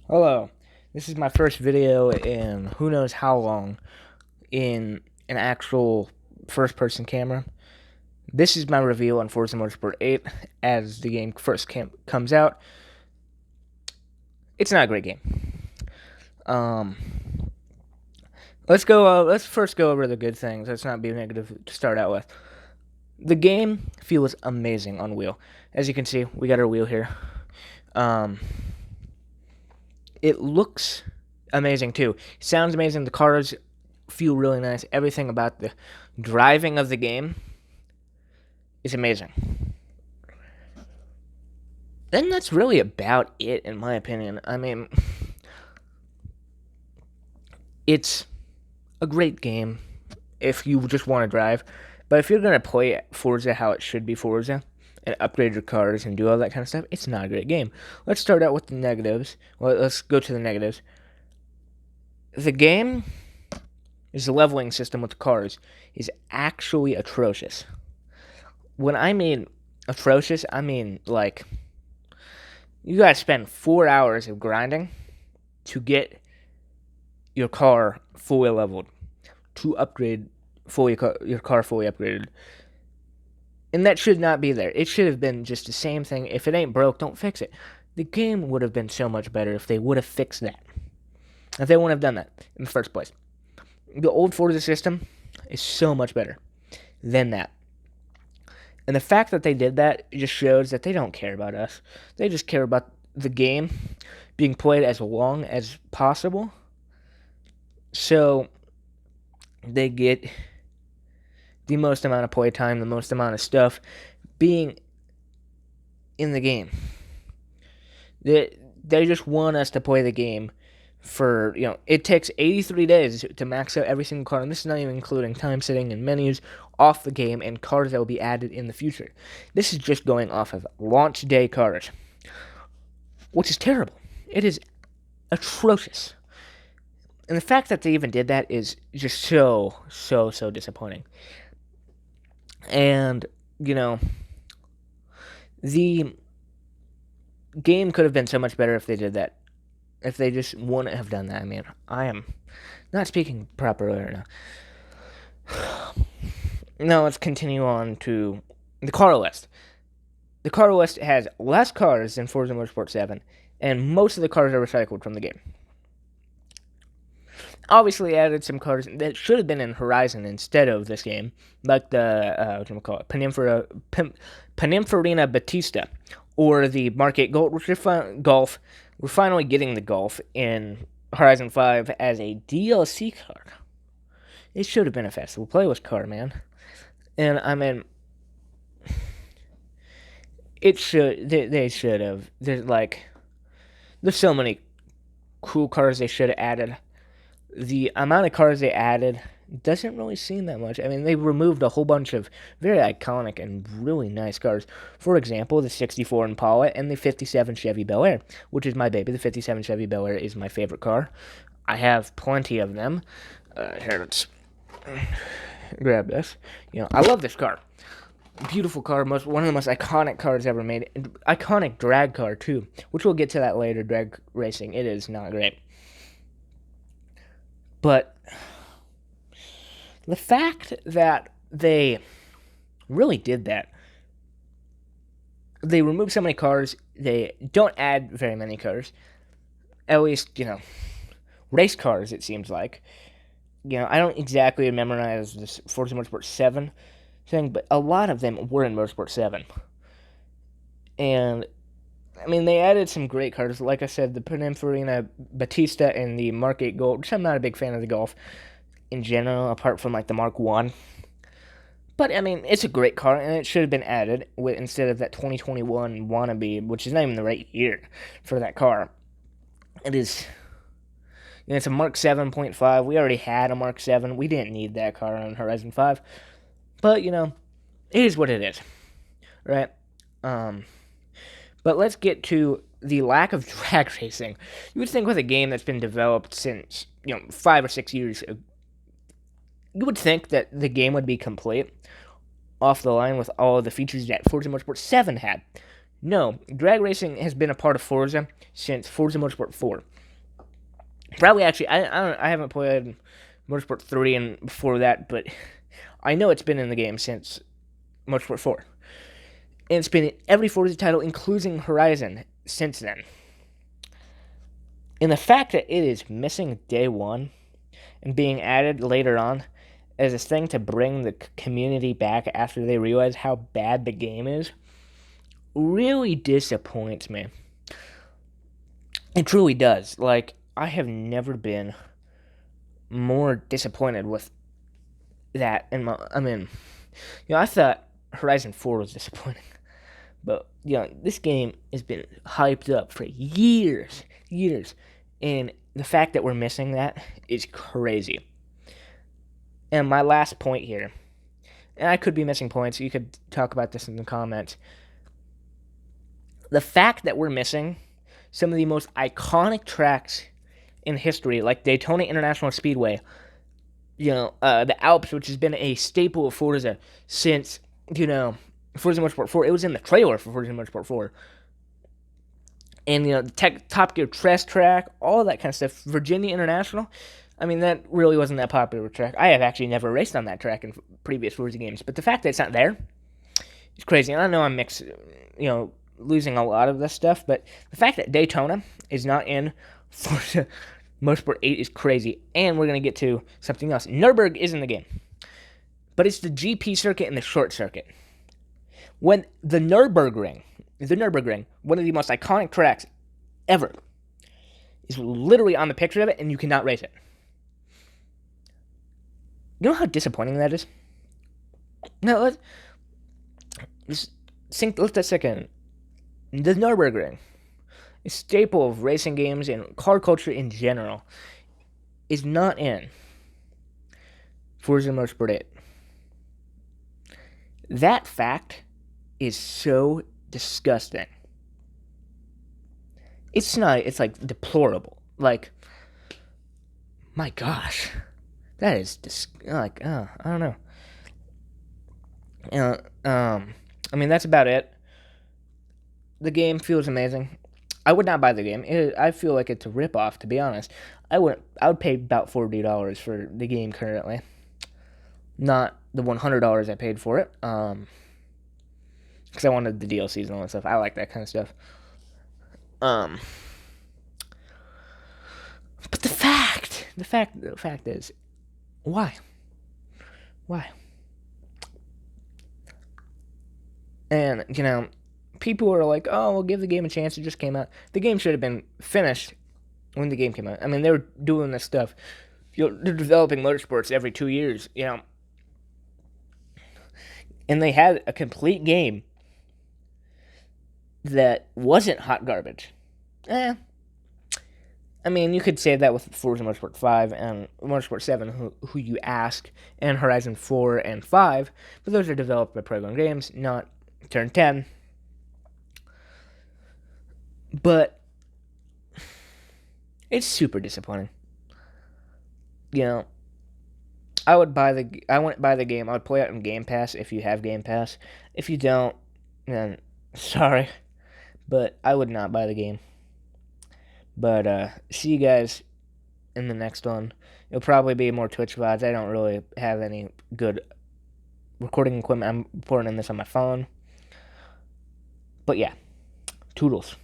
Hello, this is my first video in who knows how long in an actual first person camera. This is my review on Forza Motorsport 8 as the game first comes out. It's not a great game. Um, let's first go over the good things. Let's not be negative to start out with. The game feels amazing on wheel. As you can see, we got our wheel here. Um, it looks amazing too. Sounds amazing. The cars feel really nice. Everything about the driving of the game is amazing. And that's really about it, in my opinion. I mean, it's a great game if you just want to drive. But if you're going to play Forza how it should be Forza, and upgrade your cars and do all that kind of stuff, it's not a great game. Let's start out with the negatives. Well, let's go to the negatives. The game is the leveling system with the cars is actually atrocious. When I mean atrocious, I mean like you gotta spend 4 hours of grinding to get your car fully leveled, to upgrade your car fully upgraded. And that should not be there. It should have been just the same thing. If it ain't broke, don't fix it. The game would have been so much better if they would have fixed that. If they wouldn't have done that in the first place. The old Forza system is so much better than that. And the fact that they did that just shows that they don't care about us. They just care about the game being played as long as possible. So they get the most amount of play time, the most amount of stuff being in the game. They just want us to play the game for, it takes 83 days to max out every single car, and this is not even including time setting and menus off the game and cars that will be added in the future. This is just going off of launch day cars, which is terrible. It is atrocious. And the fact that they even did that is just so disappointing. And, the game could have been so much better if they did that. If they just wouldn't have done that. I mean, I am not speaking properly right now. Now let's continue on to the car list. The car list has less cars than Forza Motorsport 7, and most of the cars are recycled from the game. Obviously, added some cars that should have been in Horizon instead of this game, like the Pininfarina Batista, or the Mark 8 Golf. We're finally getting the Golf in Horizon 5 as a DLC car. It should have been a festival playlist car, man. And I mean, it should. They should have. There's so many cool cars they should have added. The amount of cars they added doesn't really seem that much. I mean, they removed a whole bunch of very iconic and really nice cars. For example, the 64 Impala and the 57 Chevy Bel Air, which is my baby. The 57 Chevy Bel Air is my favorite car. I have plenty of them. Here, let's grab this. I love this car. Beautiful car, one of the most iconic cars ever made. Iconic drag car, too, which we'll get to that later, drag racing. It is not great. But the fact that they really did that, they removed so many cars, they don't add very many cars. At least, race cars, it seems like. I don't exactly memorize this Forza Motorsport 7 thing, but a lot of them were in Motorsport 7. And, I mean, they added some great cars. Like I said, the Pininfarina Batista and the Mark 8 Golf, which I'm not a big fan of the Golf in general, apart from, the Mark 1. But, I mean, it's a great car, and it should have been added instead of that 2021 wannabe, which is not even the right year for that car. It is... it's a Mark 7.5. We already had a Mark 7. We didn't need that car on Horizon 5. But, it is what it is. Right? But let's get to the lack of drag racing. You would think with a game that's been developed since, 5 or 6 years, you would think that the game would be complete off the line with all of the features that Forza Motorsport 7 had. No, drag racing has been a part of Forza since Forza Motorsport 4. Probably actually, I haven't played Motorsport 3 and before that, but I know it's been in the game since Motorsport 4. And it's been in every Forza title, including Horizon, since then. And the fact that it is missing day one and being added later on as a thing to bring the community back after they realize how bad the game is really disappoints me. It truly does. Like, I have never been more disappointed with that. I thought Horizon 4 was disappointing. But, this game has been hyped up for years. And the fact that we're missing that is crazy. And my last point here, and I could be missing points, you could talk about this in the comments. The fact that we're missing some of the most iconic tracks in history, like Daytona International Speedway, the Alps, which has been a staple of Forza since, Forza Motorsport 4. It was in the trailer for Forza Motorsport 4. And, the Top Gear Trest track, all that kind of stuff. Virginia International, that really wasn't that popular track. I have actually never raced on that track in previous Forza games. But the fact that it's not there is crazy. And I know I'm losing a lot of this stuff, but the fact that Daytona is not in Forza Motorsport 8 is crazy. And we're going to get to something else. Nürburgring is in the game, but it's the GP circuit and the short circuit. When the Nürburgring, one of the most iconic tracks ever, is literally on the picture of it, and you cannot race it. You know how disappointing that is? Now, let that second. The Nürburgring, a staple of racing games and car culture in general, is not in Forza Motorsport 8. That fact is so disgusting. It's not, it's like deplorable. Like, my gosh. That is I don't know. That's about it. The game feels amazing. I would not buy the game. I feel like it's a ripoff, to be honest. I would pay about $40 for the game currently. Not the $100 I paid for it. Because I wanted the DLCs and all that stuff. I like that kind of stuff. But the fact is, why? And, people are like, oh, we'll give the game a chance. It just came out. The game should have been finished when the game came out. They were doing this stuff. They're developing motorsports every 2 years, And they had a complete game that wasn't hot garbage. You could say that with Forza Motorsport 5 and Motorsport 7, who you ask, and Horizon 4 and 5, but those are developed by Program Games, not Turn 10. But it's super disappointing. I wouldn't buy the game. I would play it on Game Pass if you have Game Pass. If you don't, then sorry, but I would not buy the game. But see you guys in the next one. It'll probably be more Twitch VODs. I don't really have any good recording equipment. I'm recording this on my phone. But yeah, toodles.